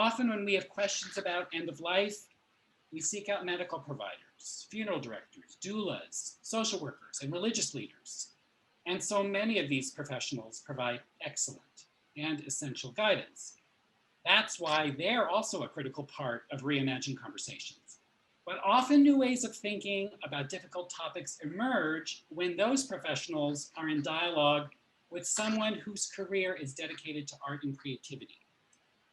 Often when we have questions about end of life, we seek out medical providers, funeral directors, doulas, social workers, and religious leaders. And so many of these professionals provide excellent and essential guidance. That's why they're also a critical part of reimagined conversations. But often new ways of thinking about difficult topics emerge when those professionals are in dialogue with someone whose career is dedicated to art and creativity.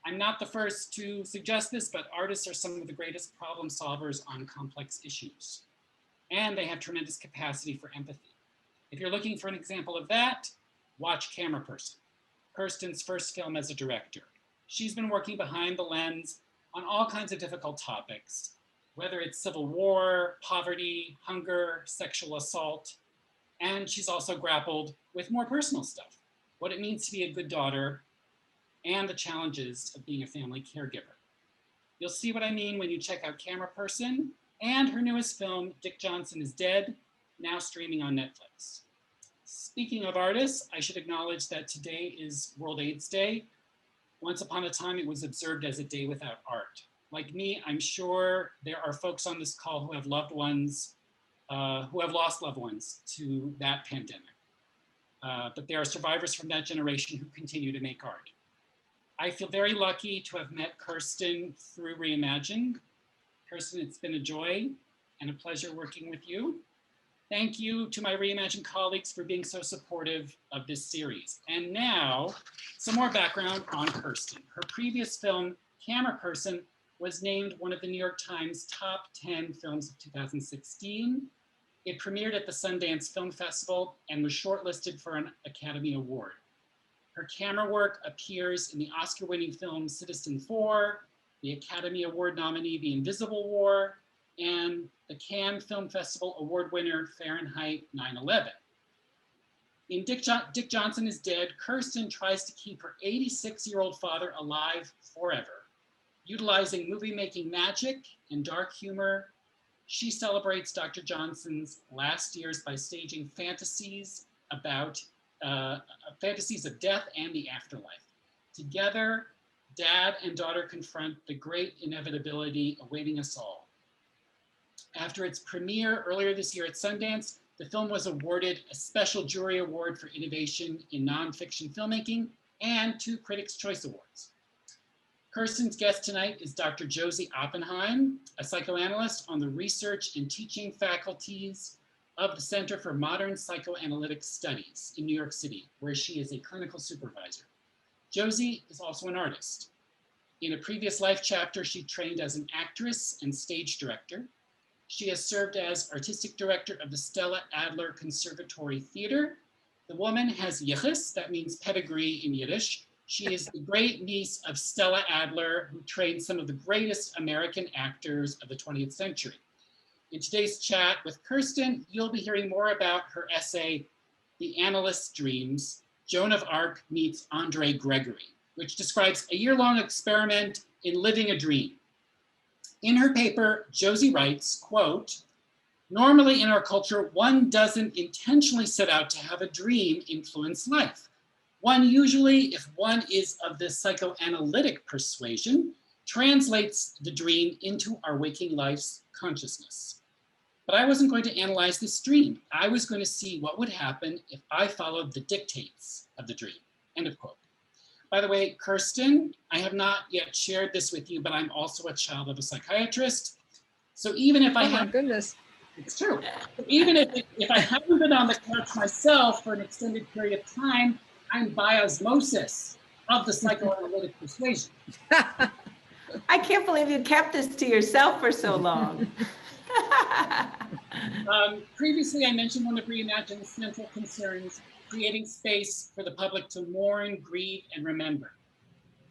I'm not the first to suggest this, but artists are some of the greatest problem solvers on complex issues. And they have tremendous capacity for empathy. If you're looking for an example of that, watch Camera Person, Kirsten's first film as a director. She's been working behind the lens on all kinds of difficult topics, whether it's civil war, poverty, hunger, sexual assault, and she's also grappled with more personal stuff, what it means to be a good daughter and the challenges of being a family caregiver. You'll see what I mean when you check out Camera Person and her newest film, Dick Johnson is Dead, now streaming on Netflix. Speaking of artists, I should acknowledge that today is World AIDS Day. Once upon a time, it was observed as a day without art. Like me, I'm sure there are folks on this call who have loved ones, who have lost loved ones to that pandemic. But there are survivors from that generation who continue to make art. I feel very lucky to have met Kirsten through Reimagined. Kirsten, it's been a joy and a pleasure working with you. Thank you to my Reimagined colleagues for being so supportive of this series. And now, some more background on Kirsten. Her previous film, Camera Person, was named one of the New York Times top 10 films of 2016. It premiered at the Sundance Film Festival and was shortlisted for an Academy Award. Her camera work appears in the Oscar-winning film Citizen4, the Academy Award nominee The Invisible War, and the Cannes Film Festival Award winner Fahrenheit 9/11. In Dick Johnson is Dead, Kirsten tries to keep her 86-year-old father alive forever. Utilizing movie-making magic and dark humor, she celebrates Dr. Johnson's last years by staging fantasies about fantasies of death and the afterlife. Together, dad and daughter confront the great inevitability awaiting us all. After its premiere earlier this year at Sundance, the film was awarded a special jury award for innovation in nonfiction filmmaking and 2 Critics' Choice Awards. Kirsten's guest tonight is Dr. Josie Oppenheim, a psychoanalyst on the research and teaching faculties of the Center for Modern Psychoanalytic Studies in New York City, where she is a clinical supervisor. Josie is also an artist. In a previous life chapter, she trained as an actress and stage director. She has served as artistic director of the Stella Adler Conservatory Theater. The woman has yichus, that means pedigree in Yiddish. She is the great niece of Stella Adler, who trained some of the greatest American actors of the 20th century. In today's chat with Kirsten, you'll be hearing more about her essay, The Analyst's Dreams, Joan of Arc meets Andre Gregory, which describes a year-long experiment in living a dream. In her paper, Josie writes, quote, "Normally in our culture, one doesn't intentionally set out to have a dream influence life. One usually, if one is of the psychoanalytic persuasion, translates the dream into our waking life's consciousness. But I wasn't going to analyze this dream. I was going to see what would happen if I followed the dictates of the dream," end of quote. By the way, Kirsten, I have not yet shared this with you, but I'm also a child of a psychiatrist. So even if I have, goodness, it's true. Even if I haven't been on the couch myself for an extended period of time, I'm by osmosis of the psychoanalytic persuasion. I can't believe you kept this to yourself for so long. Previously, I mentioned one of Reimagined's central concerns, creating space for the public to mourn, grieve, and remember.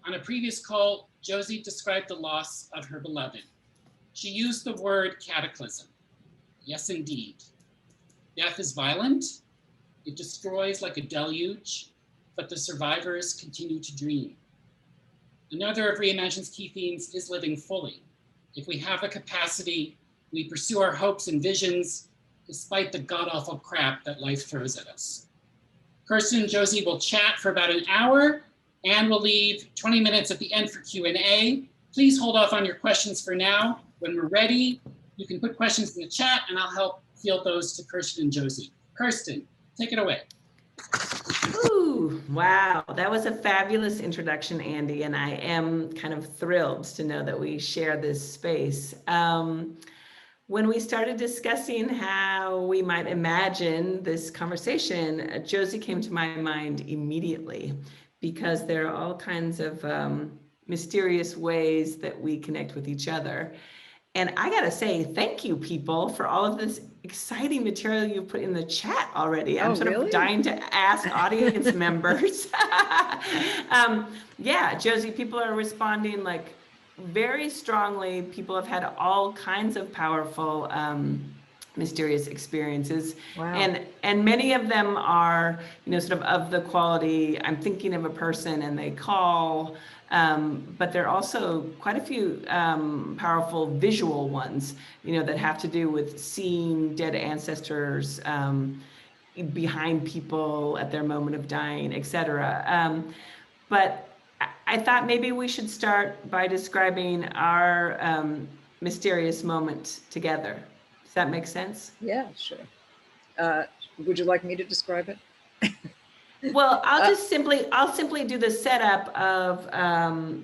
On a previous call, Josie described the loss of her beloved. She used the word cataclysm. Yes, indeed. Death is violent. It destroys like a deluge, but the survivors continue to dream. Another of Reimagined's key themes is living fully. If we have the capacity, we pursue our hopes and visions despite the god-awful crap that life throws at us. Kirsten and Josie will chat for about an hour, and we'll leave 20 minutes at the end for Q&A. Please hold off on your questions for now. When we're ready, you can put questions in the chat and I'll help field those to Kirsten and Josie. Kirsten, take it away. Ooh, wow, that was a fabulous introduction, Andy, and I am kind of thrilled to know that we share this space. When we started discussing how we might imagine this conversation, Josie came to my mind immediately because there are all kinds of mysterious ways that we connect with each other. And I gotta say, thank you, people, for all of this exciting material you put in the chat already. I'm sort of dying to ask audience members. Yeah, Josie, people are responding like very strongly. People have had all kinds of powerful, mysterious experiences. Wow. And many of them are, sort of the quality, I'm thinking of a person and they call. But there are also quite a few powerful visual ones, that have to do with seeing dead ancestors behind people at their moment of dying, etc. But I thought maybe we should start by describing our mysterious moment together. Does that make sense? Yeah, sure. Would you like me to describe it? Well, I'll simply do the setup of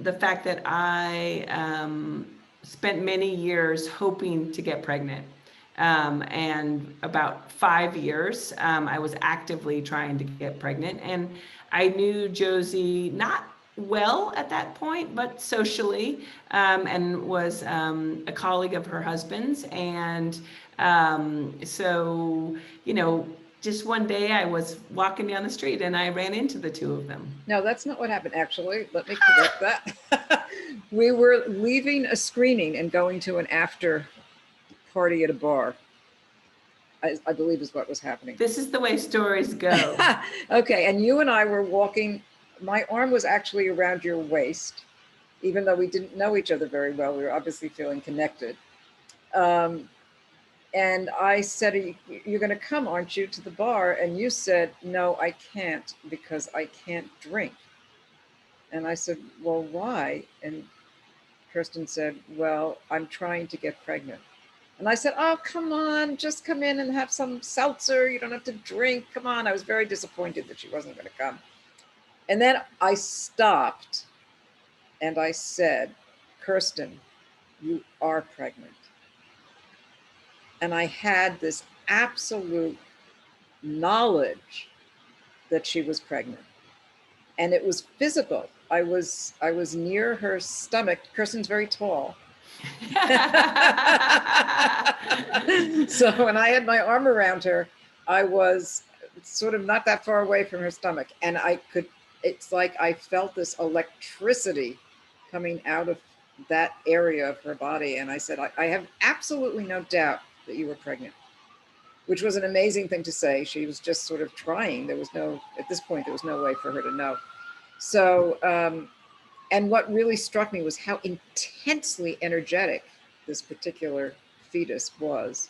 the fact that I spent many years hoping to get pregnant. And about 5 years, I was actively trying to get pregnant. And I knew Josie not well at that point, but socially, and was a colleague of her husband's. And so, just one day I was walking down the street and I ran into the two of them. No, that's not what happened, actually. Let me correct that. We were leaving a screening and going to an after party at a bar, I believe is what was happening. This is the way stories go. Okay, and you and I were walking. My arm was actually around your waist, even though we didn't know each other very well. We were obviously feeling connected. And I said, you're going to come, aren't you, to the bar? And you said, no, I can't because I can't drink. And I said, well, why? And Kirsten said, well, I'm trying to get pregnant. And I said, oh, come on, just come in and have some seltzer. You don't have to drink. Come on. I was very disappointed that she wasn't going to come. And then I stopped and I said, Kirsten, you are pregnant. And I had this absolute knowledge that she was pregnant. And it was physical. I was near her stomach. Kirsten's very tall. So when I had my arm around her, I was sort of not that far away from her stomach. And it's like I felt this electricity coming out of that area of her body. And I said, I have absolutely no doubt that you were pregnant, which was an amazing thing to say. She was just sort of trying. At this point, there was no way for her to know. So, and what really struck me was how intensely energetic this particular fetus was.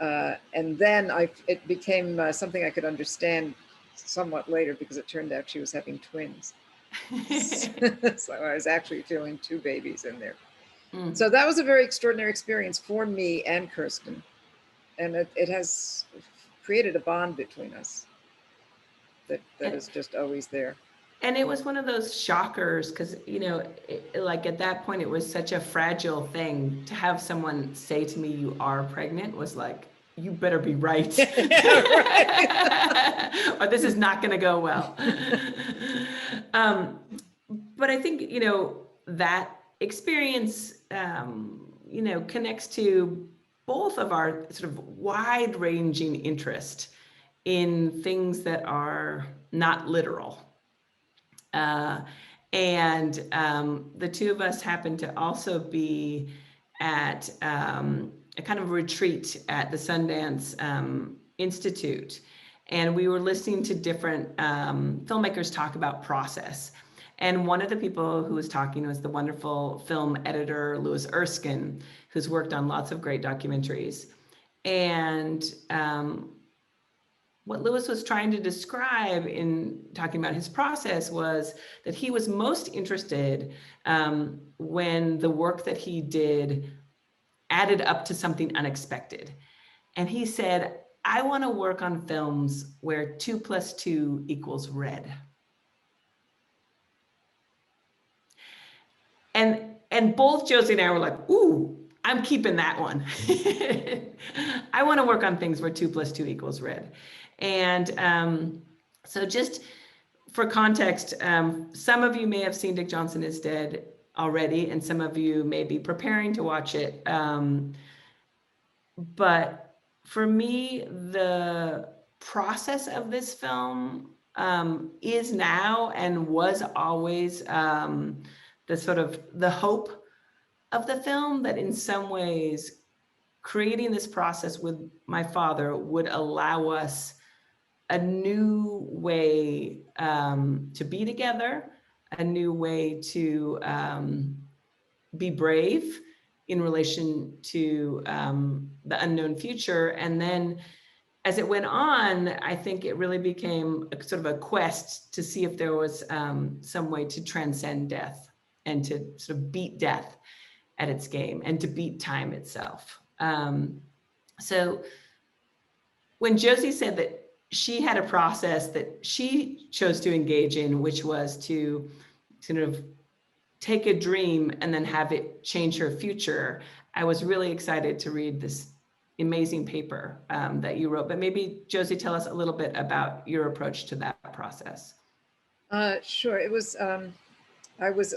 And then it became something I could understand somewhat later because it turned out she was having twins. So I was actually feeling two babies in there. Mm. So that was a very extraordinary experience for me and Kirsten. And it has created a bond between us that is just always there. And it was one of those shockers because, like at that point, it was such a fragile thing to have someone say to me, you are pregnant, was like, you better be right. Right. Or this is not going to go well. But I think, that experience, connects to both of our sort of wide-ranging interest in things that are not literal. And the two of us happened to also be at a kind of retreat at the Sundance Institute. And we were listening to different filmmakers talk about process. And one of the people who was talking was the wonderful film editor, Louis Erskine, who's worked on lots of great documentaries. And what Lewis was trying to describe in talking about his process was that he was most interested when the work that he did added up to something unexpected. And he said, I want to work on films where 2 + 2 = red. And both Josie and I were like, ooh, I'm keeping that one. I want to work on things where 2 + 2 = red. And so just for context, some of you may have seen Dick Johnson is Dead already, and some of you may be preparing to watch it. But for me, the process of this film is now and was always the sort of the hope of the film, that in some ways creating this process with my father would allow us a new way to be together, a new way to be brave in relation to the unknown future. And then as it went on, I think it really became a sort of a quest to see if there was some way to transcend death and to sort of beat death at its game and to beat time itself. So when Josie said that she had a process that she chose to engage in, which was to sort of take a dream and then have it change her future, I was really excited to read this amazing paper that you wrote. But maybe, Josie, tell us a little bit about your approach to that process. Sure. It was, I was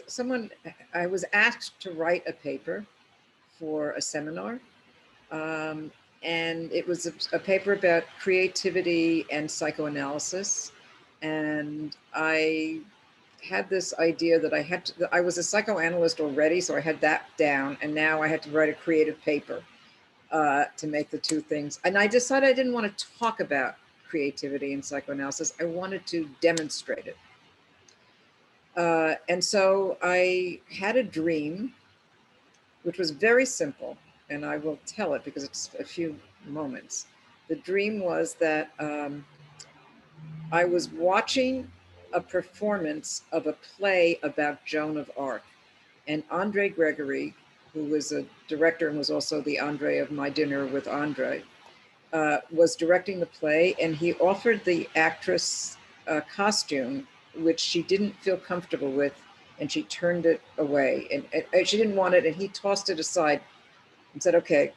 asked to write a paper for a seminar. And it was a paper about creativity and psychoanalysis. And I had this idea that I was a psychoanalyst already, so I had that down. And now I had to write a creative paper to make the two things. And I decided I didn't want to talk about creativity and psychoanalysis. I wanted to demonstrate it. And so I had a dream, which was very simple. And I will tell it because it's a few moments. The dream was that I was watching a performance of a play about Joan of Arc. And Andre Gregory, who was a director and was also the Andre of My Dinner with Andre, was directing the play. And he offered the actress a costume, which she didn't feel comfortable with. And she turned it away. And she didn't want it. And he tossed it aside and said, okay,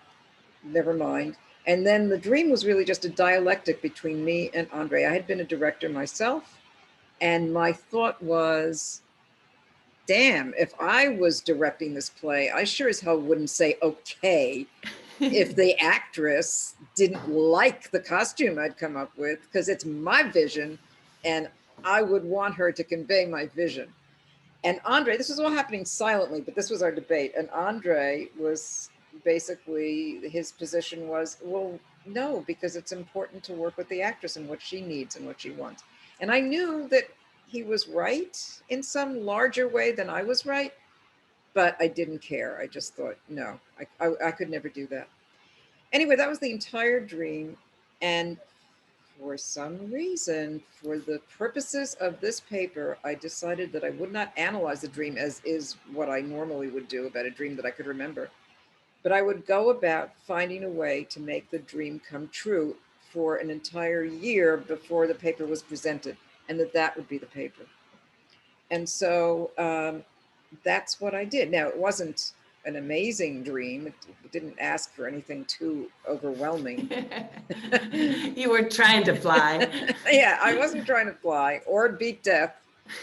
never mind. And then the dream was really just a dialectic between me and Andre. I had been a director myself, and my thought was, damn, if I was directing this play, I sure as hell wouldn't say okay if the actress didn't like the costume I'd come up with, because it's my vision and I would want her to convey my vision. And Andre, this was all happening silently, but this was our debate. And Andre was basically, his position was, well, no, because it's important to work with the actress and what she needs and what she wants. And I knew that he was right in some larger way than I was right, but I didn't care. I just thought, no, I could never do that. Anyway, that was the entire dream. And for some reason, for the purposes of this paper, I decided that I would not analyze the dream as is what I normally would do about a dream that I could remember. But I would go about finding a way to make the dream come true for an entire year before the paper was presented, and that would be the paper. And so that's what I did. Now, it wasn't an amazing dream. It didn't ask for anything too overwhelming. You were trying to fly. Yeah, I wasn't trying to fly or beat death.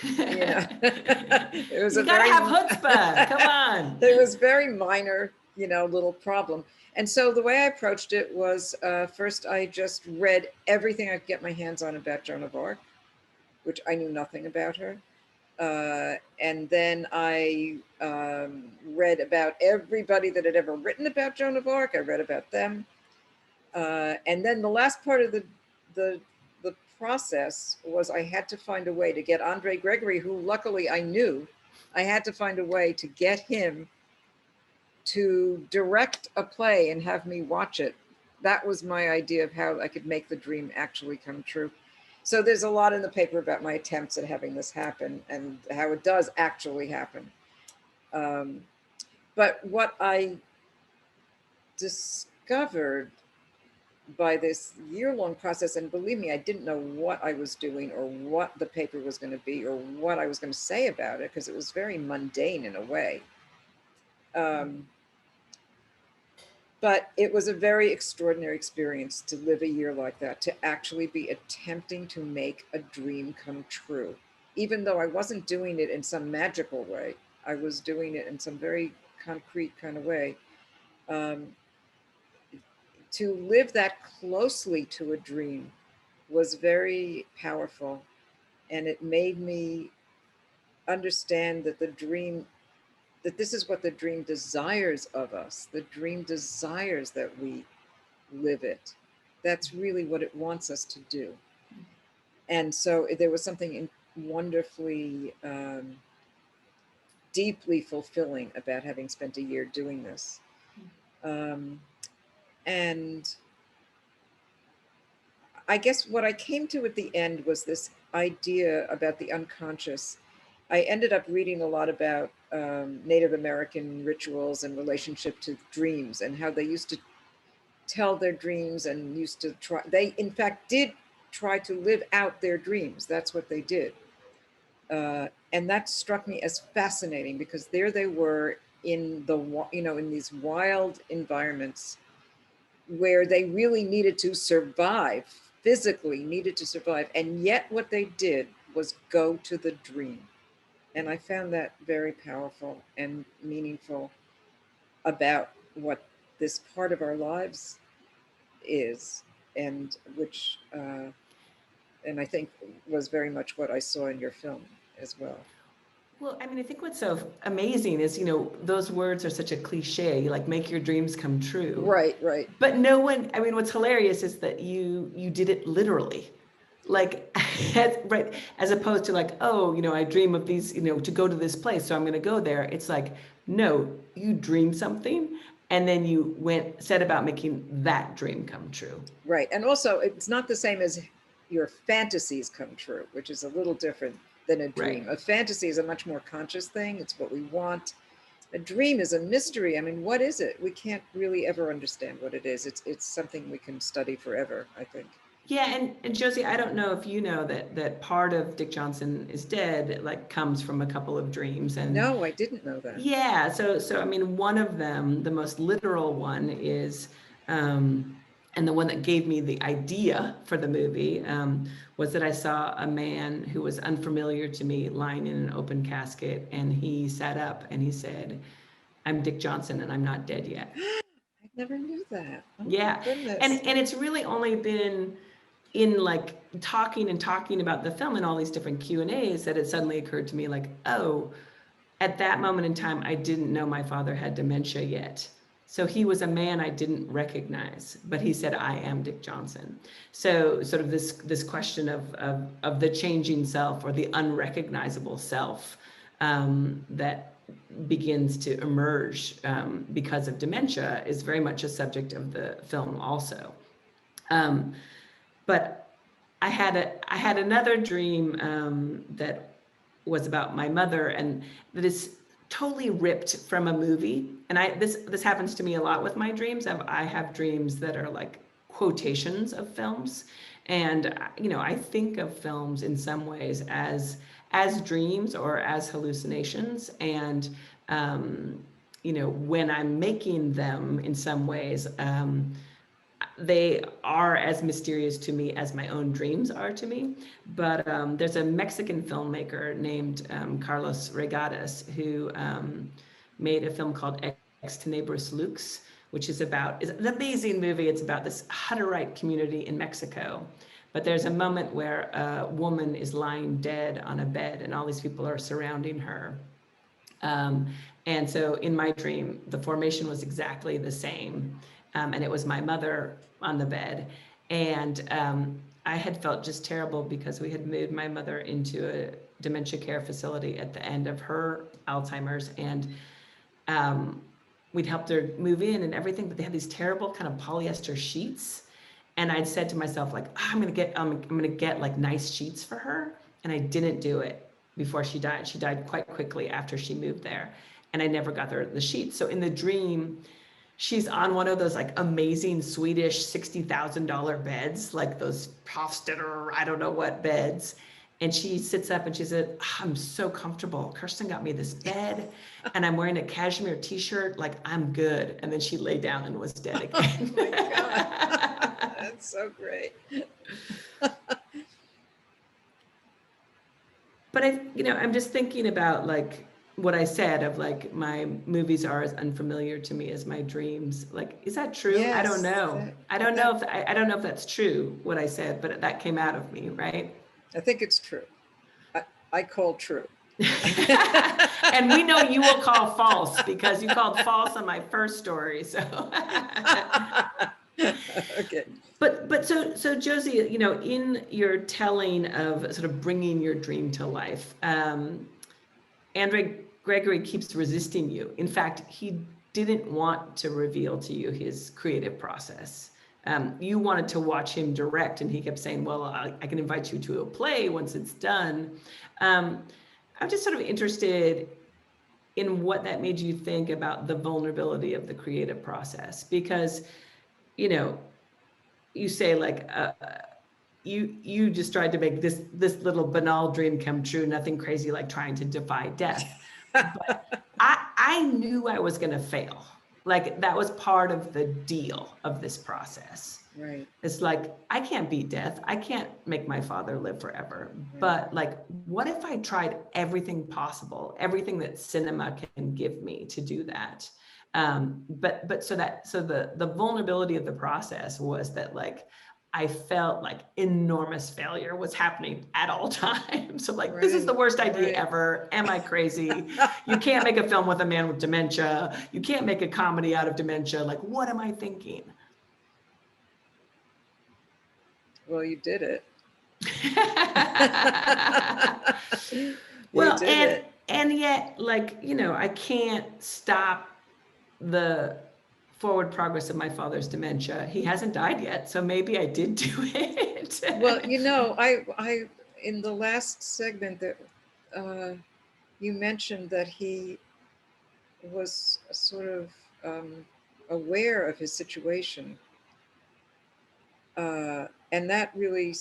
You know, it was you gotta have chutzpah. Come on. It was very minor, little problem. And so the way I approached it was first I just read everything I could get my hands on about Joan of Arc, which I knew nothing about her. And then I read about everybody that had ever written about Joan of Arc. I read about them. And then the last part of the process was I had to find a way to get Andre Gregory, who luckily I knew, I had to find a way to get him to direct a play and have me watch it that was my idea of how I could make the dream actually come true. So there's a lot in the paper about my attempts at having this happen and how it does actually happen. But what I discovered by this year-long process, and believe me, I didn't know what I was doing or what the paper was going to be or what I was going to say about it, because it was very mundane in a way. But it was a very extraordinary experience to live a year like that, to actually be attempting to make a dream come true. Even though I wasn't doing it in some magical way, I was doing it in some very concrete kind of way. Um, to live that closely to a dream was very powerful, and it made me understand that the dream, that this is what the dream desires of us. The dream desires that we live it. That's really what it wants us to do. And so there was something wonderfully deeply fulfilling about having spent a year doing this. And I guess what I came to at the end was this idea about the unconscious. I ended up reading a lot about Native American rituals and relationship to dreams, and how they used to tell their dreams and used to try, they in fact did try to live out their dreams. That's what they did. And that struck me as fascinating, because there they were in the, in these wild environments where they really needed to survive, physically needed to survive. And yet what they did was go to the dream. And I found that very powerful and meaningful about what this part of our lives is, and which, and I think was very much what I saw in your film as well. Well, I mean, I think what's so amazing is, those words are such a cliche, like make your dreams come true. Right, right. But no one, I mean, what's hilarious is that you did it literally. Like, right, as opposed to like, oh, I dream of these, to go to this place, so I'm going to go there. It's like, no, you dreamed something, and then you set about making that dream come true. Right. And also, it's not the same as your fantasies come true, which is a little different than a dream. Right. A fantasy is a much more conscious thing. It's what we want. A dream is a mystery. I mean, what is it? We can't really ever understand what it is. It's something we can study forever, I think. Yeah, and Josie, I don't know if you know that part of Dick Johnson is Dead like comes from a couple of dreams. And no, I didn't know that. Yeah, so I mean, one of them, the most literal one, is and the one that gave me the idea for the movie, was that I saw a man who was unfamiliar to me lying in an open casket, and he sat up and he said, "I'm Dick Johnson and I'm not dead yet." I never knew that. Oh, yeah, goodness. And it's really only been in like talking about the film and all these different Q&As that it suddenly occurred to me, like, oh, at that moment in time, I didn't know my father had dementia yet. So he was a man I didn't recognize, but he said, "I am Dick Johnson." So sort of this question of the changing self, or the unrecognizable self, that begins to emerge because of dementia, is very much a subject of the film also. But I had another dream that was about my mother, and that is totally ripped from a movie. And this happens to me a lot with my dreams. I have dreams that are like quotations of films, and I think of films in some ways as dreams or as hallucinations, and when I'm making them, in some ways, they are as mysterious to me as my own dreams are to me. But there's a Mexican filmmaker named Carlos Regadas, who made a film called Ex Tenebris Lux, which is an amazing movie. It's about this Hutterite community in Mexico. But there's a moment where a woman is lying dead on a bed, and all these people are surrounding her. And so in my dream, the formation was exactly the same. And it was my mother on the bed. And I had felt just terrible because we had moved my mother into a dementia care facility at the end of her Alzheimer's. And we'd helped her move in and everything, but they had these terrible kind of polyester sheets. And I'd said to myself, like, oh, I'm gonna get like nice sheets for her. And I didn't do it before she died. She died quite quickly after she moved there. And I never got her the sheets. So in the dream, she's on one of those like amazing Swedish $60,000 beds, like those Hofstadter, I don't know what beds. And she sits up and she said, "Oh, I'm so comfortable. Kirsten got me this bed and I'm wearing a cashmere t-shirt. Like, I'm good." And then she lay down and was dead again. Oh my God. That's so great. But I'm just thinking about like what I said of like, my movies are as unfamiliar to me as my dreams. Like, is that true? I don't Yes, know. I don't know if that's true, what I said, but that came out of me, right? I think it's true. I call true. And we know you will call false because you called false on my first story. So Okay. But so Josie, in your telling of sort of bringing your dream to life, Andre Gregory keeps resisting you. In fact, he didn't want to reveal to you his creative process. You wanted to watch him direct, and he kept saying, well, I can invite you to a play once it's done. I'm just sort of interested in what that made you think about the vulnerability of the creative process, because, you say like, you just tried to make this little banal dream come true, nothing crazy like trying to defy death. But I knew I was going to fail. Like, that was part of the deal of this process. Right. It's like, I can't beat death. I can't make my father live forever. Right. But like, what if I tried everything possible, everything that cinema can give me to do that? But so the vulnerability of the process was that, like, I felt like enormous failure was happening at all times. So like, this is the worst idea ever. Am I crazy? You can't make a film with a man with dementia. You can't make a comedy out of dementia. Like, what am I thinking? Well, you did it. Well, and yet, like, I can't stop the forward progress of my father's dementia. He hasn't died yet, so maybe I did do it. Well, I in the last segment that you mentioned that he was sort of aware of his situation, and that really,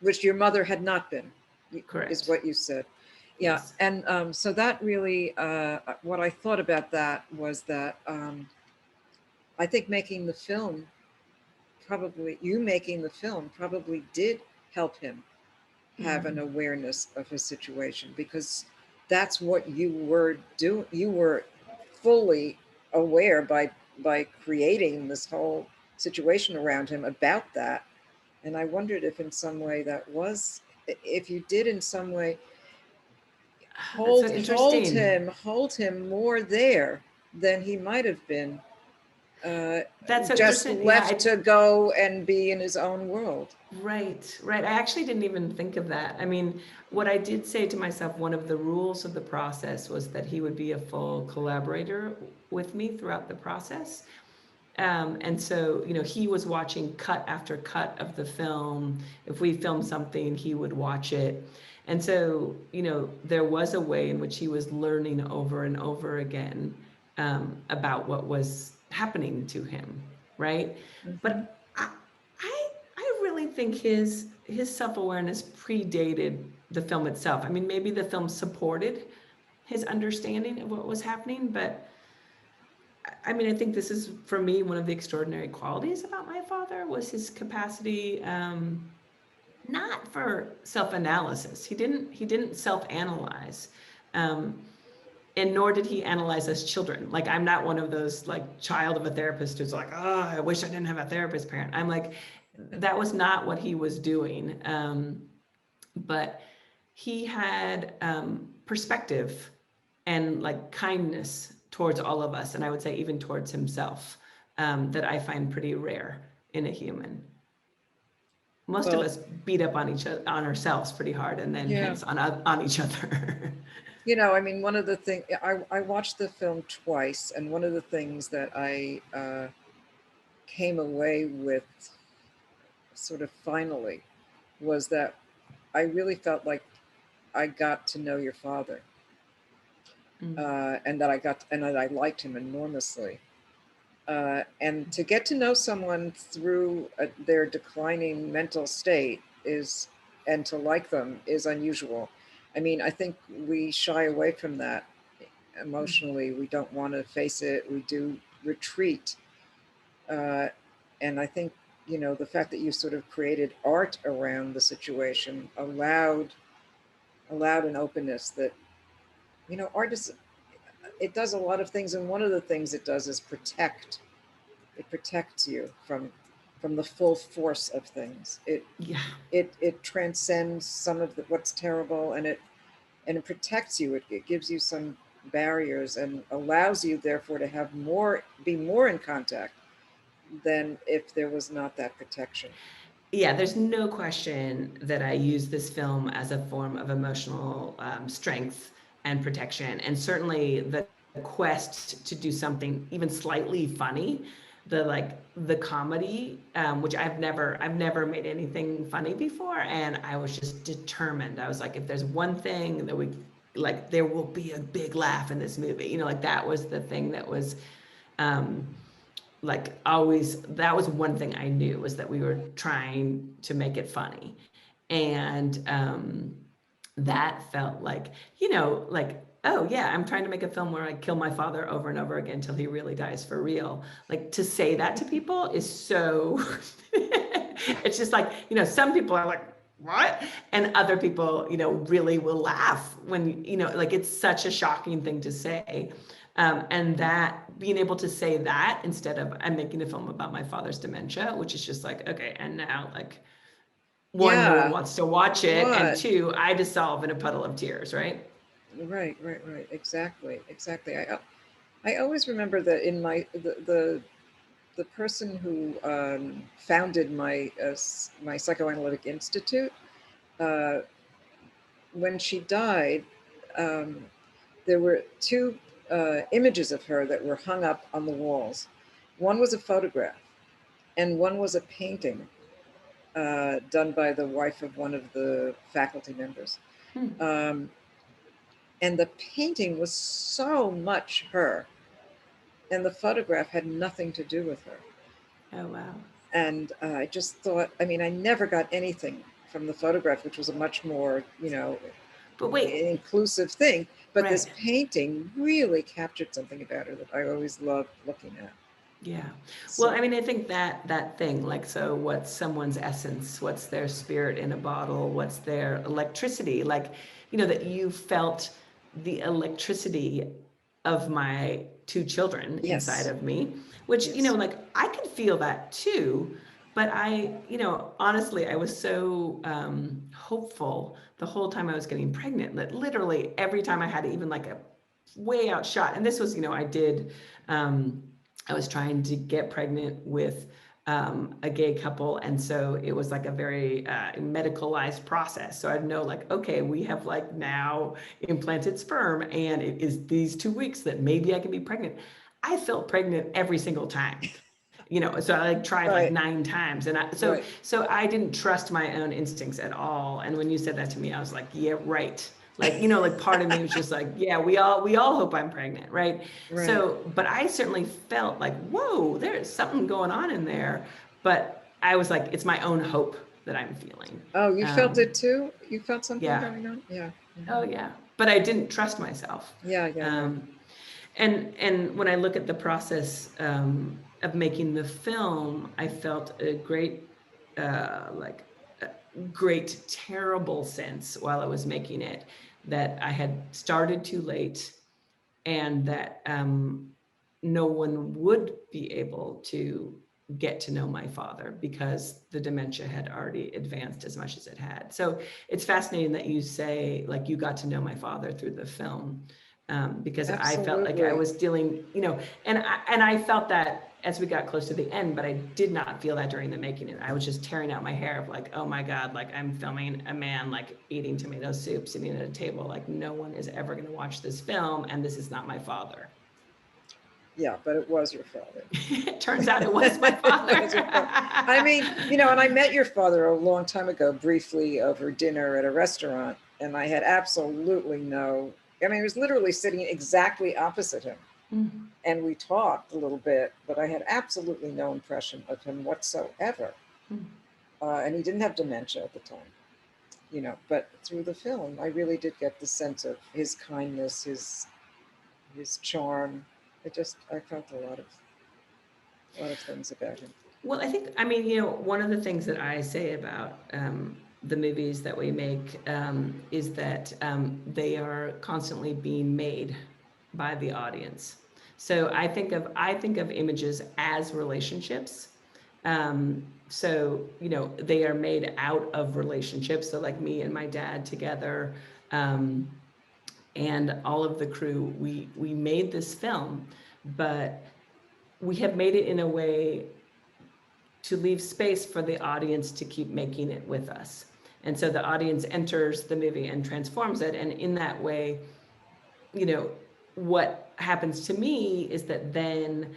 which your mother had not been. Correct. Is what you said. Yeah, Yes. and so that really, what I thought about that was that I think making the film probably did help him have an awareness of his situation, because that's what you were doing. You were fully aware by creating this whole situation around him about that. And I wondered if in some way if you did in some way hold him more there than he might have been That's so just interesting. left to go and be in his own world. Right. I actually didn't even think of that. I mean, what I did say to myself, one of the rules of the process was that he would be a full collaborator with me throughout the process. And so, he was watching cut after cut of the film. If we filmed something, he would watch it. And so, there was a way in which he was learning over and over again about what was happening to him, right? Mm-hmm. But I really think his self-awareness predated the film itself. I mean, maybe the film supported his understanding of what was happening, but I mean, I think this is, for me, one of the extraordinary qualities about my father was his capacity, not for self-analysis. He didn't self-analyze. And nor did he analyze us children. Like, I'm not one of those like child of a therapist who's like, oh, I wish I didn't have a therapist parent. I'm like, that was not what he was doing. But he had perspective and like kindness towards all of us. And I would say even towards himself, that I find pretty rare in a human. Most of us beat up on ourselves pretty hard, and then hence on each other. You know, I mean, one of the things, I watched the film twice, and one of the things that I came away with sort of finally was that I really felt like I got to know your father, Mm. and that I liked him enormously. And to get to know someone through their declining mental state is, and to like them is unusual. I mean, I think we shy away from that emotionally. We don't want to face it. We do retreat. Uh, and I think, you know, the fact that you sort of created art around the situation allowed an openness that, you know, art is, it does a lot of things. And one of the things it does is it protects you from the full force of things. Yeah. It transcends some of what's terrible, and it protects you. It gives you some barriers and allows you therefore to have be more in contact than if there was not that protection. Yeah, there's no question that I use this film as a form of emotional strength and protection. And certainly the quest to do something even slightly funny, the comedy, which I've never made anything funny before. And I was just determined. I was like, if there's one thing that like, there will be a big laugh in this movie, you know, like that was the thing that was, um, like always, that was one thing I knew, was that we were trying to make it funny. And that felt like, you know, like, oh yeah, I'm trying to make a film where I kill my father over and over again till he really dies for real. Like, to say that to people is so it's just like, you know, some people are like, what? And other people, you know, really will laugh when, you know, like, it's such a shocking thing to say. And that, being able to say that instead of, I'm making a film about my father's dementia, which is just like, okay, and now, like, one, no one Yeah. wants to watch it, and What? two, I dissolve in a puddle of tears, right? Right. Exactly. Exactly. I always remember that in the person who founded my psychoanalytic institute, uh, when she died, um, there were two images of her that were hung up on the walls. One was a photograph, and one was a painting done by the wife of one of the faculty members. Hmm. Um, and the painting was so much her, and the photograph had nothing to do with her. Oh, wow. And I just thought, I mean, I never got anything from the photograph, which was a much more, you know, But wait, inclusive thing. But right. this painting really captured something about her that I always loved looking at. Yeah. Well, So, I mean, I think that thing, like, so what's someone's essence? What's their spirit in a bottle? What's their electricity? Like, you know, that you felt the electricity of my two children inside yes, of me, which, you know, yes. like, I could feel that too. But I, you know, honestly, I was so hopeful the whole time I was getting pregnant that literally every time I had even like a way outshot, and this was, you know, I was trying to get pregnant with a gay couple. And so it was like a very medicalized process. So I'd know, like, okay, we have like now implanted sperm, and it is these 2 weeks that maybe I can be pregnant. I felt pregnant every single time. You know, so I like tried like Right, 9 times, and right. so I didn't trust my own instincts at all. And when you said that to me, I was like, yeah, right. Like, you know, like, part of me was just like, yeah, we all hope I'm pregnant, right? Right. So, but I certainly felt like, whoa, there's something going on in there. But I was like, it's my own hope that I'm feeling. Oh, you felt Um, it too? You felt something yeah. going on? Yeah. Oh, yeah. But I didn't trust myself. Yeah. Um, and when I look at the process of making the film, I felt a great, like, a great terrible sense while I was making it, that I had started too late, and that no one would be able to get to know my father because the dementia had already advanced as much as it had. So it's fascinating that you say, like, you got to know my father through the film, because I felt like I Absolutely. was dealing, you know, and I felt that as we got close to the end, but I did not feel that during the making it. I was just tearing out my hair of like, oh my God, like I'm filming a man like eating tomato soup, sitting at a table, like no one is ever going to watch this film, and this is not my father. Yeah, but it was your father. It turns out it was my father. It was your father. I mean, you know, and I met your father a long time ago, briefly over dinner at a restaurant, and I had absolutely no, I mean, I was literally sitting exactly opposite him. Mhm. And we talked a little bit, but I had absolutely no impression of him whatsoever. Mhm. And he didn't have dementia at the time, you know, but through the film, I really did get the sense of his kindness, his charm. I felt a lot of things about him. Well, I think, I mean, you know, one of the things that I say about the movies that we make is that they are constantly being made by the audience. So I think of images as relationships. So, you know, they are made out of relationships. So like me and my dad together, and all of the crew, we made this film, but we have made it in a way to leave space for the audience to keep making it with us. And so the audience enters the movie and transforms it. And in that way, you know, what happens to me is that then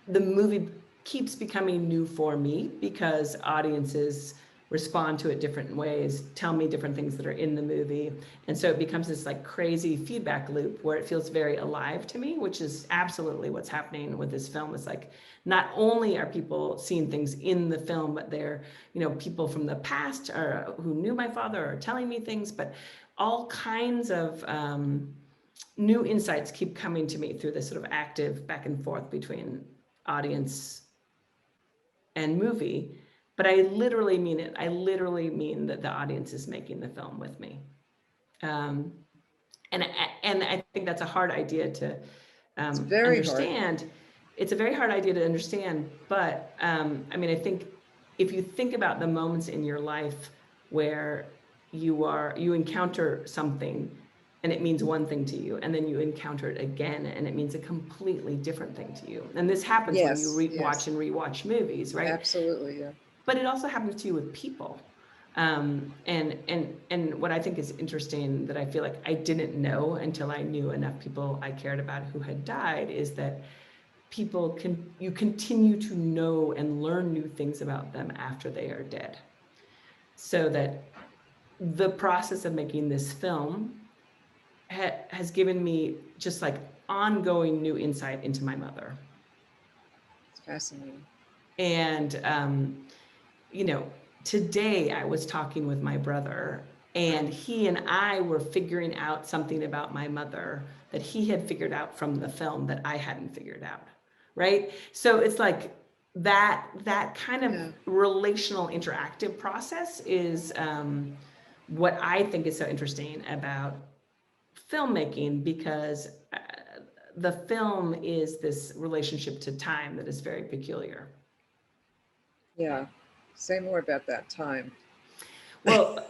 the movie keeps becoming new for me because audiences respond to it different ways, tell me different things that are in the movie. And so it becomes this like crazy feedback loop where it feels very alive to me, which is absolutely what's happening with this film. It's like, not only are people seeing things in the film, but they're, you know, people from the past or who knew my father are telling me things, but all kinds of new insights keep coming to me through this sort of active back and forth between audience and movie. But I literally mean it. I literally mean that the audience is making the film with me. Um, and I think that's a hard idea to It's very understand. hard. It's a very hard idea to understand, but I mean, I think if you think about the moments in your life where you encounter something and it means one thing to you, and then you encounter it again and it means a completely different thing to you. And this happens when you Yes, watch and rewatch movies, right? absolutely, yeah. But it also happens to you with people. And what I think is interesting that I feel like I didn't know until I knew enough people I cared about who had died is that you continue to know and learn new things about them after they are dead. So that the process of making this film has given me just like ongoing new insight into my mother. It's fascinating. And you know, today I was talking with my brother, and he and I were figuring out something about my mother that he had figured out from the film that I hadn't figured out, right? So it's like that kind of relational interactive process is what I think is so interesting about filmmaking, because the film is this relationship to time that is very peculiar. Yeah. Say more about that time. Well,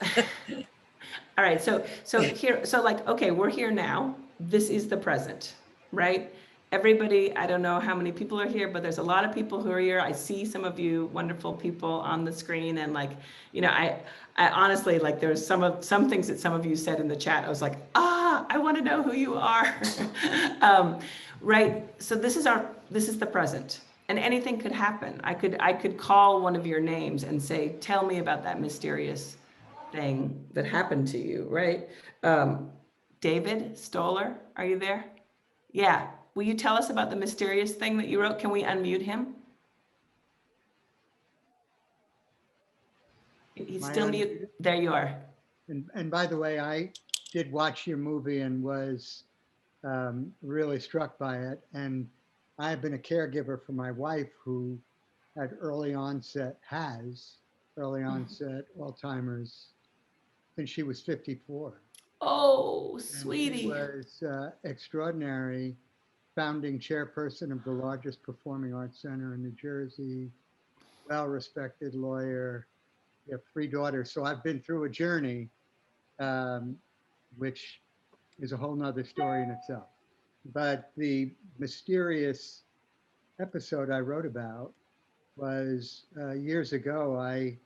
all right. So here, so like, okay, we're here now. This is the present, right? Everybody, I don't know how many people are here, but there's a lot of people who are here. I see some of you wonderful people on the screen, and like, you know, I honestly, like, there's some things that some of you said in the chat. I was like, I want to know who you are. Right. So this is the present, and anything could happen. I could call one of your names and say, tell me about that mysterious thing that happened to you, right? David Stoller, are you there? Yeah. Will you tell us about the mysterious thing that you wrote? Can we unmute him? He's still mute. There you are. And by the way, I did watch your movie and was really struck by it. And I've been a caregiver for my wife who had early onset Alzheimer's since she was 54. Oh, And sweetie. she was extraordinary, founding chairperson of the largest performing arts center in New Jersey, well-respected lawyer. We have 3 daughters. So I've been through a journey, which is a whole nother story in itself. But the mysterious episode I wrote about was years ago. I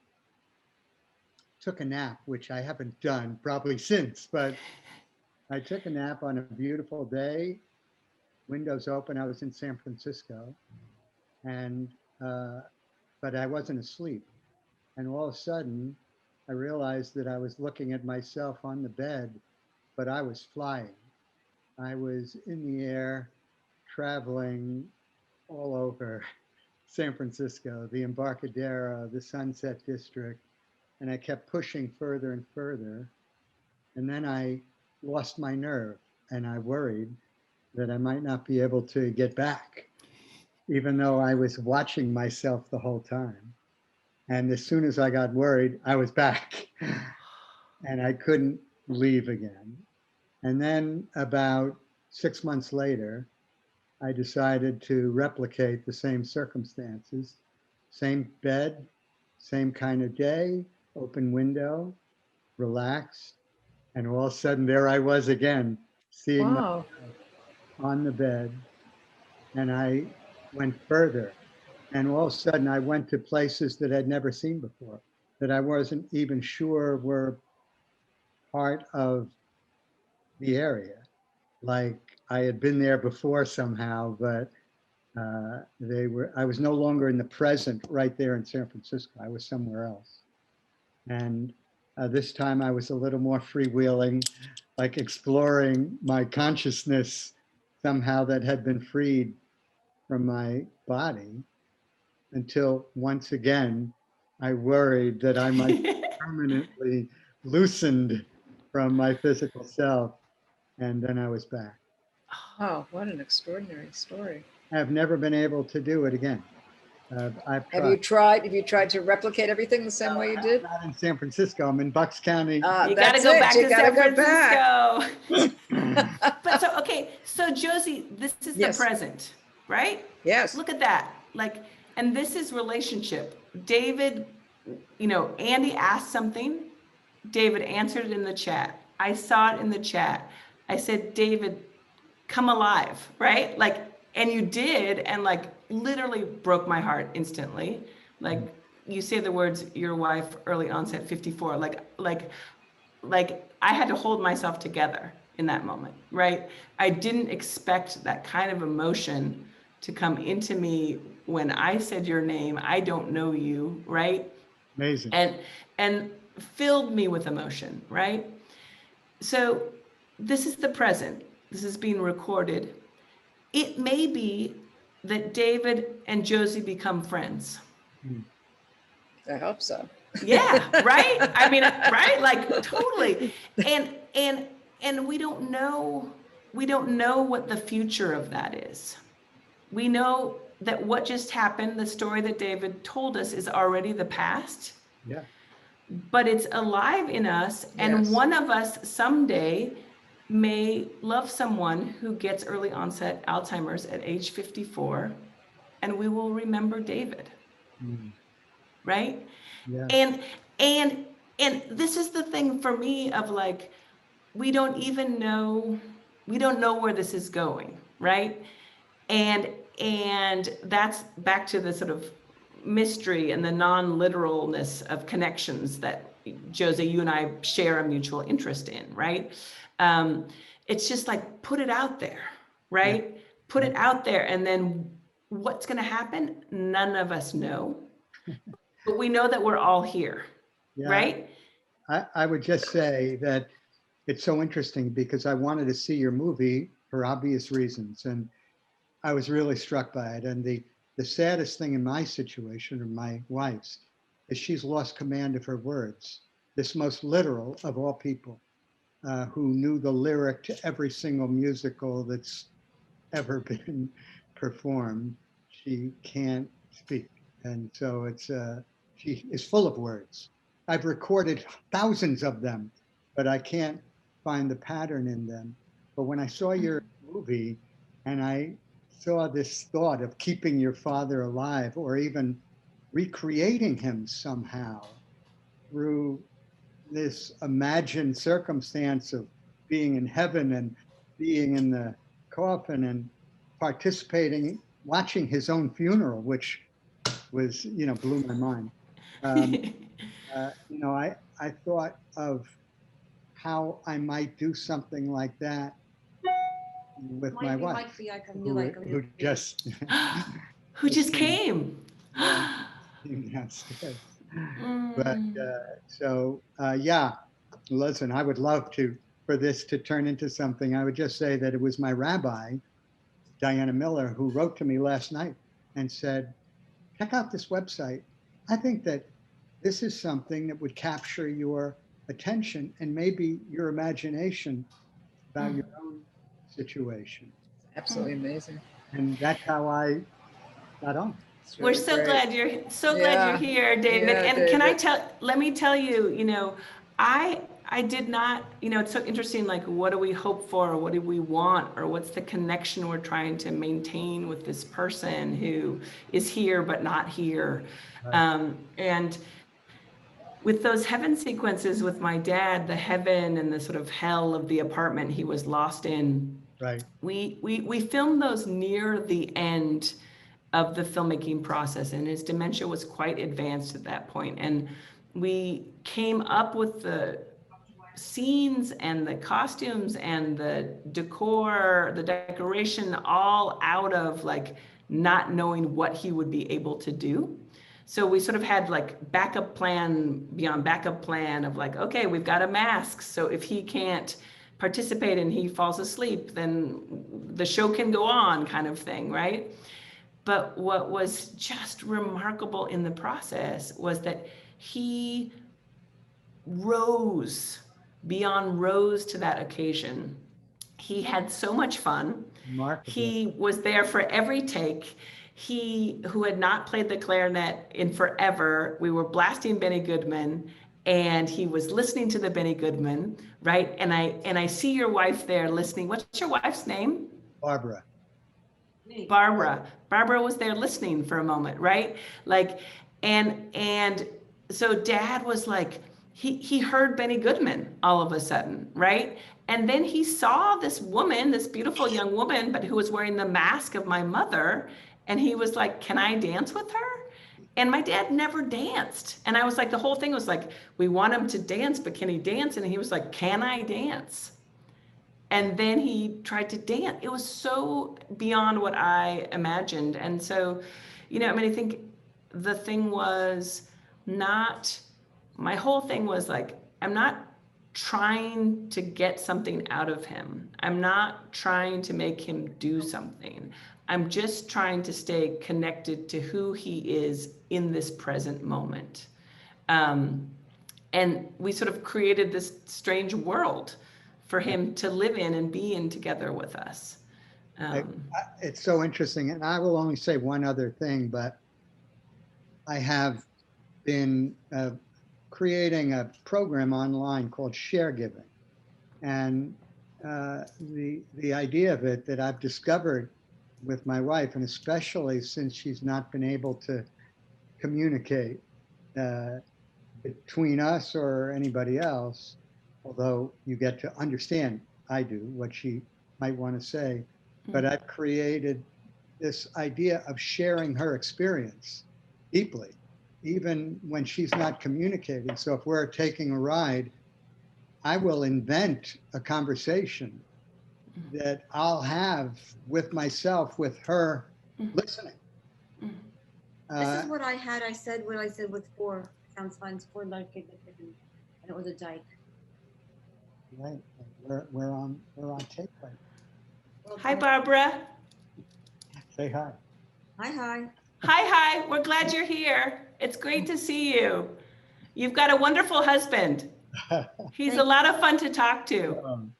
took a nap, which I haven't done probably since, but I took a nap on a beautiful day, windows open. I was in San Francisco, and uh, but I wasn't asleep. And all of a sudden, I realized that I was looking at myself on the bed, but I was flying. I was in the air, traveling all over San Francisco, the Embarcadero, the Sunset District, and I kept pushing further and further. And then I lost my nerve, and I worried that I might not be able to get back, even though I was watching myself the whole time. And as soon as I got worried, I was back and I couldn't leave again. And then about 6 months later, I decided to replicate the same circumstances, same bed, same kind of day, open window, relaxed. And all of a sudden, there I was again, seeing Wow. myself on the bed. And I went further. And all of a sudden, I went to places that I'd never seen before, that I wasn't even sure were part of the area. Like I had been there before somehow, but I was no longer in the present right there in San Francisco. I was somewhere else. And this time I was a little more freewheeling, like exploring my consciousness somehow that had been freed from my body, until once again I worried that I might be permanently loosened from my physical self. And then I was back. Wow, what an extraordinary story. I've never been able to do it again. I've Have tried. you tried? Have you tried to replicate everything the same way you did? Not in San Francisco. I'm in Bucks County. You got to That's go it. back You to gotta San go back. Francisco. But so, okay, so Josie, this is Yes. the present, right? Yes. Look at that. Like, and this is relationship. David, Andy asked something. David answered it in the chat. I saw it in the chat. I said, David, come alive, right? Like, and you did, and like literally broke my heart instantly. Like, you say the words, your wife, early onset 54, like I had to hold myself together in that moment, right? I didn't expect that kind of emotion to come into me when I said your name. I don't know you, right? Amazing. And filled me with emotion, right? So this is the present. This is being recorded. It may be that David and Josie become friends. I hope so. Yeah, right? I mean, right? Like totally. And we don't know what the future of that is. We know that what just happened, the story that David told us, is already the past. Yeah. But it's alive in us, and Yes. one of us someday may love someone who gets early onset Alzheimer's at age 54, and we will remember David. Right? Yeah. And this is the thing for me of like, we don't know where this is going, right? And that's back to the sort of mystery and the non-literalness of connections that Josie, you and I share a mutual interest in, right? It's just like, put it out there, right? Yeah. Put it out there, and then what's going to happen? None of us know, but we know that we're all here, Yeah. right? I would just say that it's so interesting because I wanted to see your movie for obvious reasons. And I was really struck by it. And the saddest thing in my situation, or my wife's, is she's lost command of her words. This most literal of all people, who knew the lyric to every single musical that's ever been performed, she can't speak. And so she is full of words. I've recorded thousands of them, but I can't find the pattern in them. But when I saw your movie and I saw this thought of keeping your father alive, or even recreating him somehow through this imagined circumstance of being in heaven and being in the coffin and participating watching his own funeral, which was, blew my mind. I thought of how I might do something like that with my wife, who just Who just came. came downstairs. But yeah, listen, I would love for this to turn into something. I would just say that it was my rabbi, Diana Miller, who wrote to me last night and said, check out this website. I think that this is something that would capture your attention and maybe your imagination about your own situation. Absolutely amazing. And that's how I got on. We're so glad you're glad you're here, David. Yeah, and can I David. let me tell you, I did not, it's so interesting, like, what do we hope for, or what do we want, or what's the connection we're trying to maintain with this person who is here but not here. Right. And with those heaven sequences with my dad, the heaven and the sort of hell of the apartment he was lost in, Right. We filmed those near the end of the filmmaking process, and his dementia was quite advanced at that point. And we came up with the scenes and the costumes and the decor, the decoration, all out of like not knowing what he would be able to do. So we sort of had like backup plan beyond backup plan of like, okay, we've got a mask. So if he can't participate and he falls asleep, then the show can go on, kind of thing, right? But what was just remarkable in the process was that he rose to that occasion. He had so much fun. Remarkable. He was there for every take. He, who had not played the clarinet in forever, we were blasting Benny Goodman, and he was listening to the Benny Goodman, right? And I see your wife there listening. What's your wife's name? Barbara. Barbara was there listening for a moment, right? Like, and so Dad was like, he heard Benny Goodman all of a sudden, right? And then he saw this woman, this beautiful young woman, but who was wearing the mask of my mother, and he was like, can I dance with her? And my dad never danced. And I was like, the whole thing was like, we want him to dance, but can he dance? And he was like, can I dance? And then he tried to dance. It was so beyond what I imagined. And so, I think the thing was not, my whole thing was like, I'm not trying to get something out of him. I'm not trying to make him do something. I'm just trying to stay connected to who he is in this present moment. And we sort of created this strange world for him to live in and be in together with us. It's so interesting. And I will only say one other thing, but I have been creating a program online called Share Giving. And the idea of it that I've discovered with my wife, and especially since she's not been able to communicate between us or anybody else, although you get to understand, I do, what she might want to say, but I've created this idea of sharing her experience deeply, even when she's not communicating. So if we're taking a ride, I will invent a conversation that I'll have with myself, with her listening. This is what I had. I said what I said with four. Sounds fun. It's four like and it was a dike. Right. We're on tape right now. Hi, Barbara. Say hi. Hi. Hi. We're glad you're here. It's great to see you. You've got a wonderful husband. He's a lot of fun to talk to.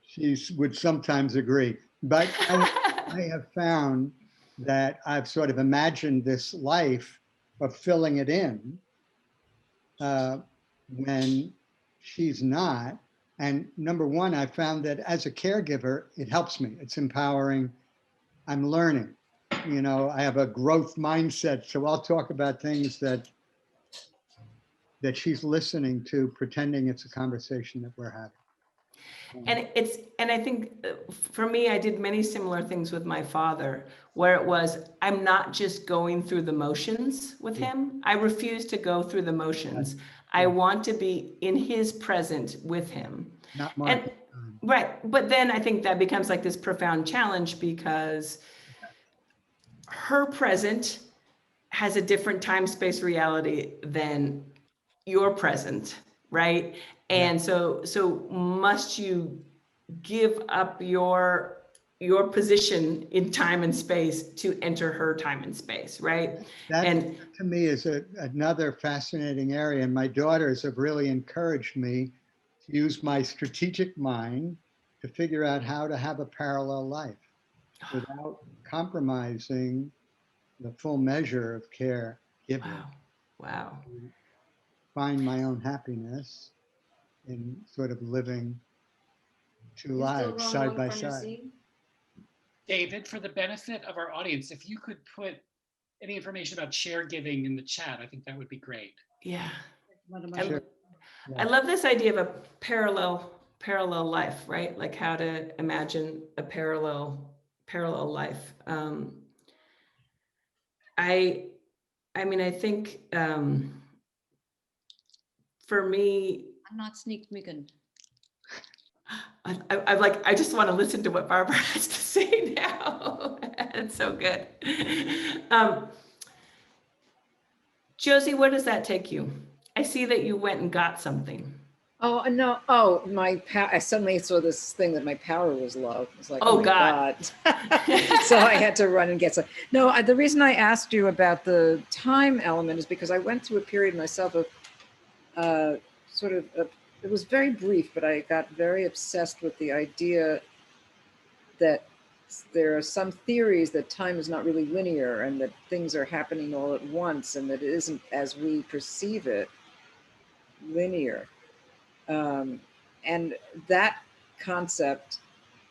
She would sometimes agree, but I have found that I've sort of imagined this life of filling it in when she's not. And number one, I found that as a caregiver, it helps me. It's empowering. I'm learning. I have a growth mindset, so I'll talk about things that she's listening to, pretending it's a conversation that we're having. And I think for me, I did many similar things with my father, where it was, I'm not just going through the motions with him. I refuse to go through the motions. I want to be in his present with him. Not And marking time. right, but then I think that becomes like this profound challenge, because her present has a different time space reality than your present, right? And so must you give up your position in time and space to enter her time and space, right? That And to me is another fascinating area. And my daughters have really encouraged me to use my strategic mind to figure out how to have a parallel life without compromising the full measure of care given. wow. Find my own happiness in sort of living two You still lives going side one by from your side. seat? David, for the benefit of our audience, if you could put any information about share giving in the chat, I think that would be great. Yeah. What am I, Sure. I love this idea of a parallel life, right? Like how to imagine a parallel life. I mean, I think for me, I'm not sneak peeking. I just want to listen to what Barbara has to say now. It's so good. Josie, where does that take you? I see that you went and got something. Oh, no. Oh, I suddenly saw this thing that my power was low. It's like, Oh, my God. So I had to run and get some. No, the reason I asked you about the time element is because I went through a period myself of it was very brief, but I got very obsessed with the idea that there are some theories that time is not really linear and that things are happening all at once and that it isn't, as we perceive it, linear. And that concept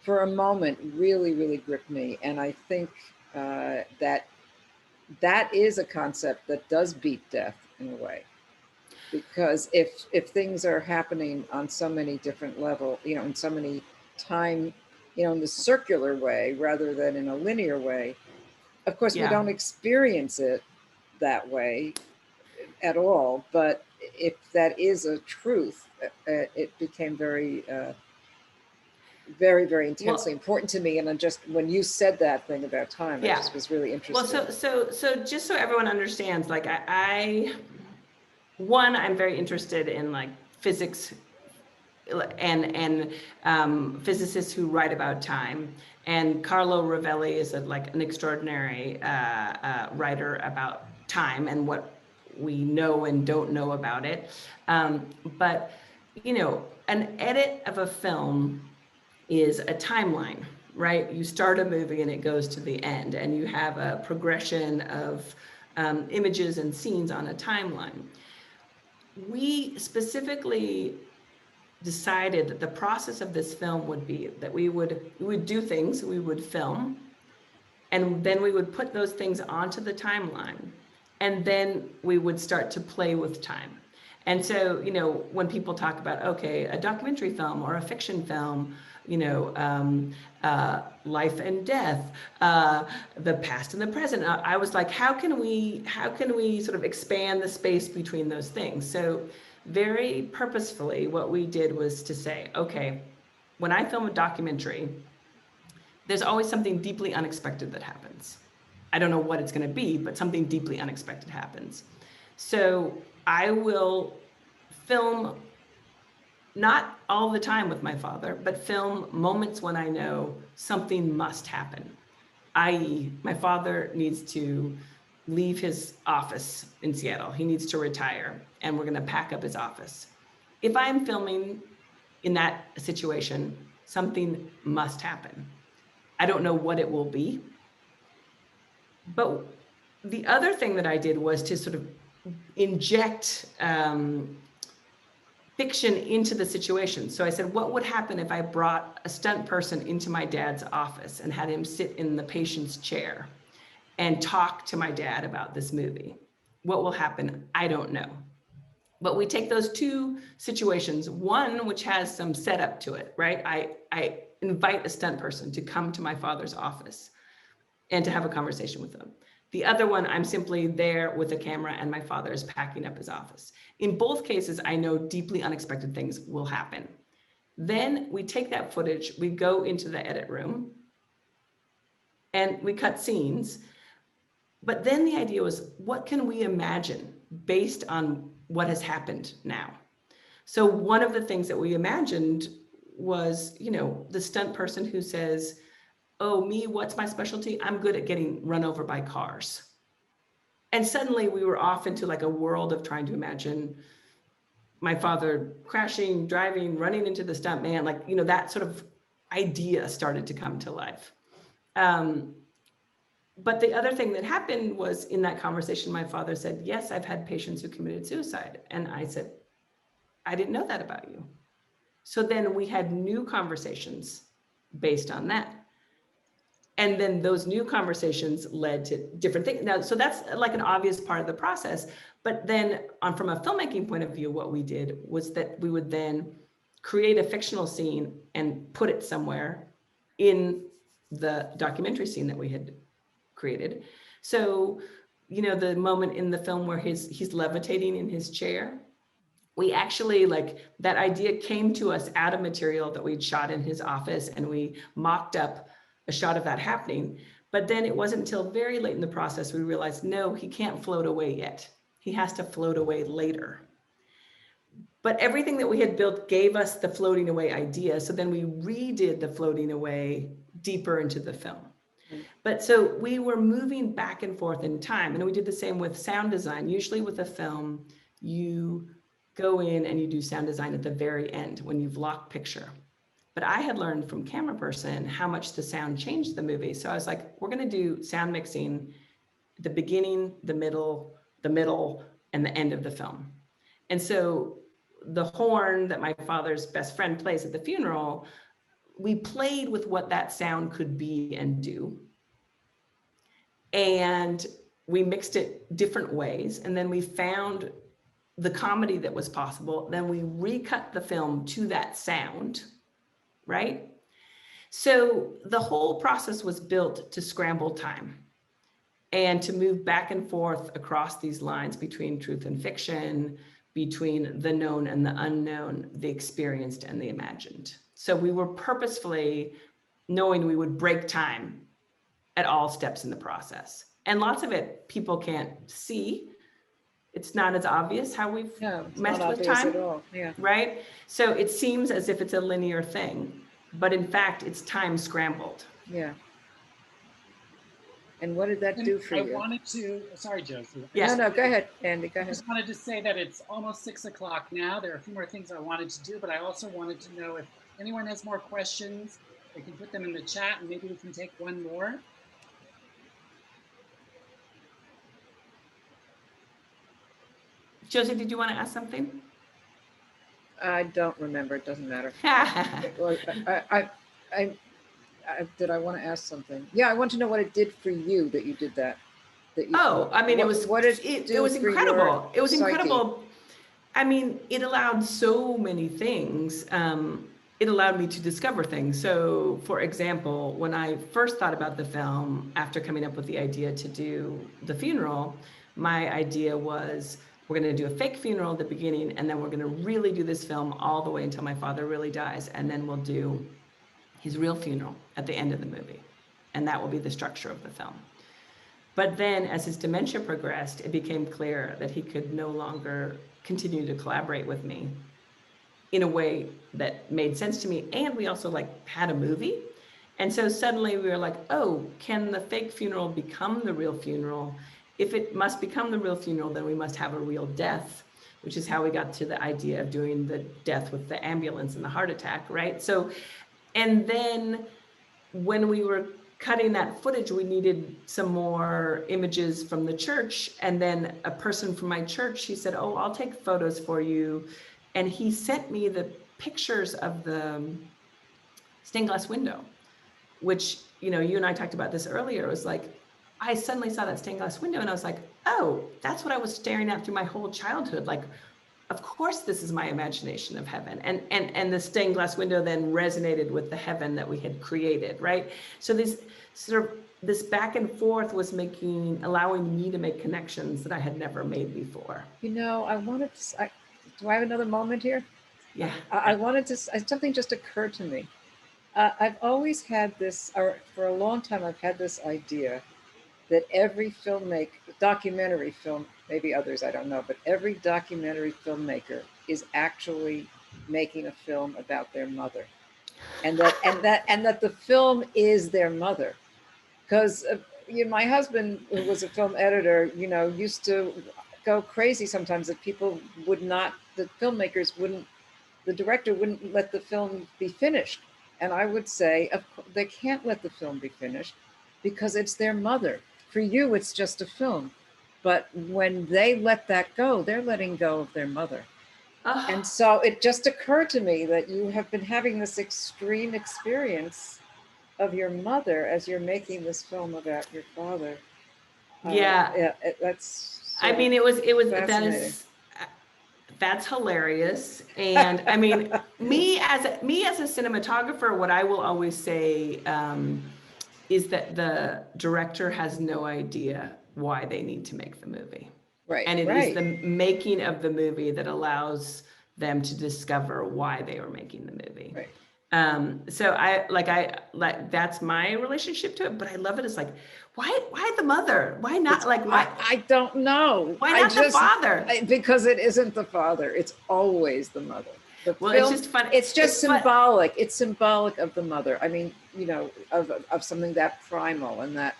for a moment really, really gripped me. And I think that is a concept that does beat death in a way. Because if things are happening on so many different levels, in so many time, in the circular way rather than in a linear way, of course, we don't experience it that way at all. But if that is a truth, it became very, very, very intensely important to me. And just when you said that thing about time, I just was really interested. Well, so just so everyone understands, like I'm very interested in like physics and physicists who write about time. And Carlo Rovelli is an extraordinary writer about time and what we know and don't know about it. But, an edit of a film is a timeline, right? You start a movie and it goes to the end, and you have a progression of images and scenes on a timeline. We specifically decided that the process of this film would be that we would do things, we would film, and then we would put those things onto the timeline, and then we would start to play with time. And so, when people talk about, okay, a documentary film or a fiction film, life and death, the past and the present, I was like, how can we sort of expand the space between those things? So very purposefully, what we did was to say, okay, when I film a documentary, there's always something deeply unexpected that happens. I don't know what it's going to be, but something deeply unexpected happens. So I will film, not all the time with my father, but film moments when I know something must happen. I.e., my father needs to leave his office in Seattle. He needs to retire, and we're going to pack up his office. If I'm filming in that situation, something must happen. I don't know what it will be. But the other thing that I did was to sort of inject fiction into the situation. So I said, what would happen if I brought a stunt person into my dad's office and had him sit in the patient's chair and talk to my dad about this movie? What will happen? I don't know. But we take those two situations, one which has some setup to it, right? I invite a stunt person to come to my father's office and to have a conversation with them. The other one, I'm simply there with a camera and my father is packing up his office. In both cases, I know deeply unexpected things will happen. Then we take that footage, we go into the edit room and we cut scenes. But then the idea was, what can we imagine based on what has happened now? So one of the things that we imagined was, you know, the stunt person who says, oh, me, what's my specialty? I'm good at getting run over by cars. And suddenly we were off into like a world of trying to imagine my father crashing, driving, running into the stunt man, like, you know, that sort of idea started to come to life. But the other thing that happened was in that conversation, my father said, yes, I've had patients who committed suicide. And I said, I didn't know that about you. So then we had new conversations based on that. And then those new conversations led to different things. Now, so that's like an obvious part of the process. But then from a filmmaking point of view, what we did was that we would then create a fictional scene and put it somewhere in the documentary scene that we had created. So, you know, the moment in the film where he's levitating in his chair, we actually, like, that idea came to us out of material that we'd shot in his office, and we mocked up a shot of that happening. But then it wasn't until very late in the process we realized, no, he can't float away yet. He has to float away later. But everything that we had built gave us the floating away idea. So then we redid the floating away deeper into the film. But so we were moving back and forth in time, and we did the same with sound design. Usually with a film, you go in and you do sound design at the very end when you've locked picture. But I had learned from Camera Person how much the sound changed the movie. So I was like, we're going to do sound mixing at the beginning, the middle, and the end of the film. And so the horn that my father's best friend plays at the funeral, we played with what that sound could be and do. And we mixed it different ways. And then we found the comedy that was possible. Then we recut the film to that sound, right? So the whole process was built to scramble time and to move back and forth across these lines between truth and fiction, between the known and the unknown, the experienced and the imagined. So we were purposefully knowing we would break time at all steps in the process. And lots of it people can't see. It's not as obvious how we've messed with time at all. Yeah. Right? So it seems as if it's a linear thing, but in fact, it's time scrambled. Yeah. And what did that do for you? I wanted to, sorry, Josie. Yeah. No, go ahead, Andy, go I ahead. just wanted to say that it's almost 6 o'clock now. There are a few more things I wanted to do, but I also wanted to know if anyone has more questions, they can put them in the chat and maybe we can take one more. Josie, did you want to ask something? I don't remember, it doesn't matter. Well, did I want to ask something? Yeah, I want to know what it did for you that you did that. I mean, it was incredible. It was psyche? incredible. I mean, it allowed so many things. It allowed me to discover things. So, for example, when I first thought about the film, after coming up with the idea to do the funeral, my idea was, we're going to do a fake funeral at the beginning, and then we're going to really do this film all the way until my father really dies, and then we'll do his real funeral at the end of the movie. And that will be the structure of the film. But then as his dementia progressed, it became clear that he could no longer continue to collaborate with me in a way that made sense to me. And we also had a movie. And so suddenly we were like, oh, can the fake funeral become the real funeral? If it must become the real funeral, then we must have a real death, which is how we got to the idea of doing the death with the ambulance and the heart attack, right? So, and then when we were cutting that footage, we needed some more images from the church. And then a person from my church, he said, oh, I'll take photos for you. And he sent me the pictures of the stained glass window, which, you and I talked about this earlier. It was like, I suddenly saw that stained glass window and I was like, oh, that's what I was staring at through my whole childhood. Like, of course, this is my imagination of heaven. And the stained glass window then resonated with the heaven that we had created, right? So this back and forth was allowing me to make connections that I had never made before. You know, do I have another moment here? Yeah. I wanted to, something just occurred to me. I've always had this, or for a long time, I've had this idea that every documentary film, maybe others, I don't know, but every documentary filmmaker is actually making a film about their mother. And that the film is their mother. Because my husband, who was a film editor, used to go crazy sometimes that people would not, the filmmakers wouldn't, the director wouldn't let the film be finished. And I would say, they can't let the film be finished because it's their mother. For you, it's just a film. But when they let that go, they're letting go of their mother. Oh. And so it just occurred to me that you have been having this extreme experience of your mother as you're making this film about your father. Yeah. That's. I mean, it was fascinating. that's hilarious. And I mean, me as a cinematographer, what I will always say is that the director has no idea why they need to make the movie. Right. And it is the making of the movie that allows them to discover why they were making the movie. Right. So that's my relationship to it, but I love it. It's like, why the mother? Why not? I don't know. Why not the father? Because it isn't the father. It's always the mother. It's just fun. It's just symbolic. It's symbolic of the mother. I mean, of something that primal and that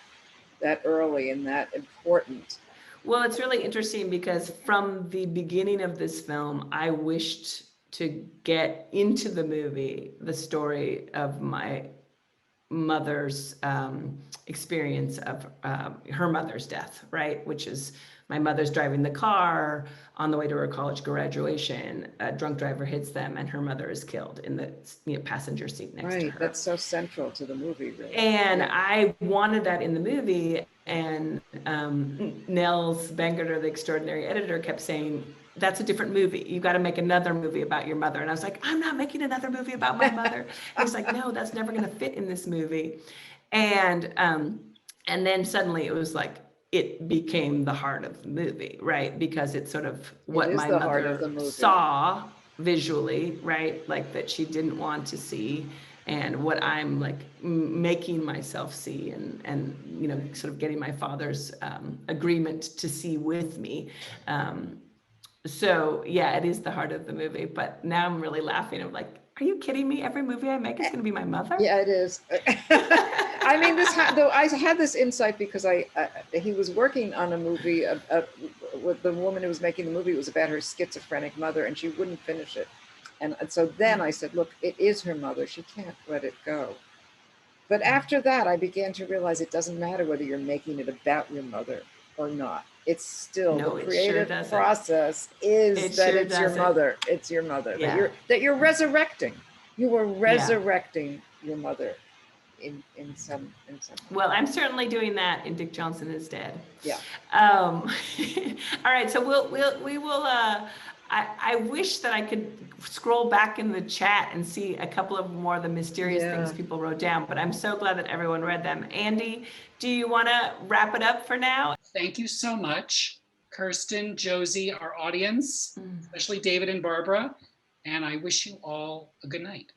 early and that important. Well, it's really interesting because from the beginning of this film, I wished to get into the movie the story of my mother's experience of her mother's death, right? Which is my mother's driving the car on the way to her college graduation. A drunk driver hits them and her mother is killed in the passenger seat next to her. Right, that's so central to the movie, really. And I wanted that in the movie. And Nels Bangerter, the extraordinary editor, kept saying, that's a different movie. You got to make another movie about your mother. And I was like, I'm not making another movie about my mother. And he's like, no, that's never going to fit in this movie. And then suddenly it was like, it became the heart of the movie, right? Because it's sort of what my mother saw visually, right? Like that she didn't want to see, and what I'm like making myself see, and sort of getting my father's agreement to see with me. So yeah, it is the heart of the movie, but now I'm really laughing. I'm like, are you kidding me? Every movie I make is going to be my mother? Yeah, it is. I mean, I had this insight because he was working on a movie with the woman who was making the movie. It was about her schizophrenic mother, and she wouldn't finish it. And so then I said, look, it is her mother. She can't let it go. But after that, I began to realize it doesn't matter whether you're making it about your mother or not. It's still the creative process is that it's your mother. It's your mother that you're resurrecting. You were resurrecting your mother in some. Well, I'm certainly doing that in Dick Johnson Is Dead. Yeah. All right. So we will. I wish that I could scroll back in the chat and see a couple of more of the mysterious things people wrote down, but I'm so glad that everyone read them. Andy, do you want to wrap it up for now? Thank you so much, Kirsten, Josie, our audience, especially David and Barbara, and I wish you all a good night.